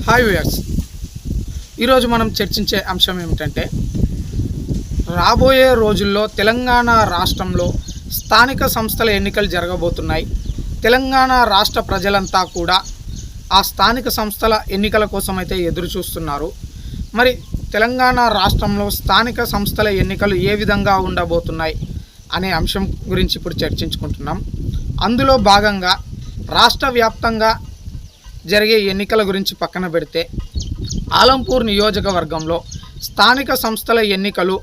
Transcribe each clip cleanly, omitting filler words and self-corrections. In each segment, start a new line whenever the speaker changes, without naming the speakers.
Hi viewers, ఈరోజు మనం చర్చించే అంశం ఏమిటంటే రాబోయే రోజుల్లో తెలంగాణ రాష్ట్రంలో స్థానిక సంస్థల ఎన్నికలు జరగబోతున్నాయి. తెలంగాణ రాష్ట్ర ప్రజలంతా కూడా ఆ స్థానిక సంస్థల ఎన్నికల కోసం అయితే ఎదురు చూస్తున్నారు. మరి తెలంగాణ రాష్ట్రంలో స్థానిక సంస్థల ఎన్నికలు ఏ విధంగా ఉండబోతున్నాయి అనే అంశం గురించి ఇప్పుడు చర్చించుకుంటున్నాం. అందులో భాగంగా రాష్ట్ర వ్యాప్తంగా జరిగే ఎన్నికల గురించి పక్కన పెడితే ఆలంపూర్ నియోజకవర్గంలో స్థానిక సంస్థల ఎన్నికలు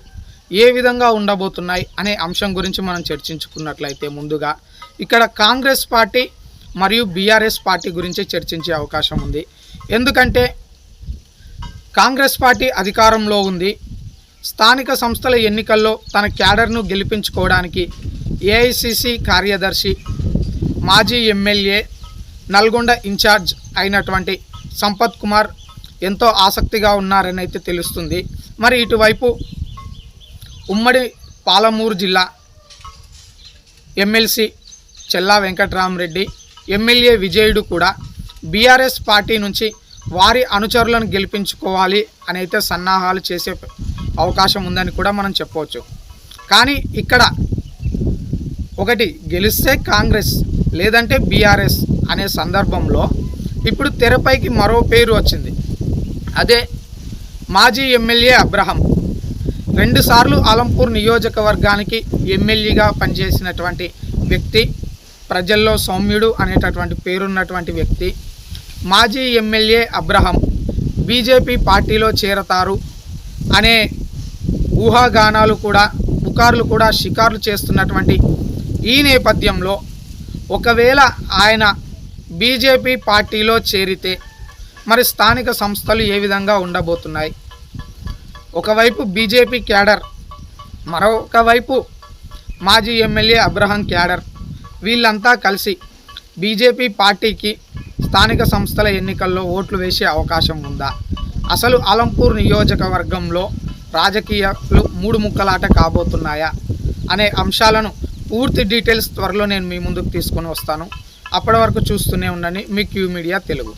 ఏ విధంగా ఉండబోతున్నాయి అనే అంశం గురించి మనం చర్చించుకున్నట్లయితే ముందుగా ఇక్కడ కాంగ్రెస్ పార్టీ మరియు బీఆర్ఎస్ పార్టీ గురించి చర్చించే అవకాశం ఉంది. ఎందుకంటే కాంగ్రెస్ పార్టీ అధికారంలో ఉంది. స్థానిక సంస్థల ఎన్నికల్లో తన క్యాడర్ను గెలిపించుకోవడానికి ఏఐసిసి కార్యదర్శి మాజీ ఎమ్మెల్యే నల్గొండ ఇన్ఛార్జ్ అయినటువంటి సంపత్ కుమార్ ఎంతో ఆసక్తిగా ఉన్నారని అయితే తెలుస్తుంది. మరి ఇటువైపు ఉమ్మడి పాలమూరు జిల్లా ఎమ్మెల్సీ చెల్లా వెంకట్రామరెడ్డి, ఎమ్మెల్యే విజయుడు కూడా బీఆర్ఎస్ పార్టీ నుంచి వారి అనుచరులను గెలిపించుకోవాలి అని అయితే సన్నాహాలు చేసే అవకాశం ఉందని కూడా మనం చెప్పవచ్చు. కానీ ఇక్కడ ఒకటి గెలిస్తే కాంగ్రెస్ లేదంటే బీఆర్ఎస్ అనే సందర్భంలో ఇప్పుడు తెరపైకి మరో పేరు వచ్చింది. అదే మాజీ ఎమ్మెల్యే అబ్రహం. 2 సార్లు ఆలంపూర్ నియోజకవర్గానికి ఎమ్మెల్యేగా పనిచేసినటువంటి వ్యక్తి, ప్రజల్లో సౌమ్యుడు అనేటటువంటి పేరున్నటువంటి వ్యక్తి. మాజీ ఎమ్మెల్యే అబ్రహం బీజేపీ పార్టీలో చేరతారు అనే ఊహాగానాలు కూడా పుకార్లు కూడా షికార్లు చేస్తున్నటువంటి ఈ నేపథ్యంలో ఒకవేళ ఆయన బీజేపీ పార్టీలో చేరితే మరి స్థానిక సంస్థలు ఏ విధంగా ఉండబోతున్నాయి? ఒకవైపు బీజేపీ క్యాడర్, మరొక వైపు మాజీ ఎమ్మెల్యే అబ్రహం క్యాడర్, వీళ్ళంతా కలిసి బీజేపీ పార్టీకి స్థానిక సంస్థల ఎన్నికల్లో ఓట్లు వేసే అవకాశం ఉందా? అసలు ఆలంపూర్ నియోజకవర్గంలో రాజకీయాలు 3 ముక్కలాట కాబోతున్నాయా అనే అంశాలను పూర్తి డీటెయిల్స్ త్వరలో నేను మీ ముందుకు తీసుకొని వస్తాను. అప్పటి వరకు చూస్తూనే ఉండండి మీ క్యూ మీడియా తెలుగు.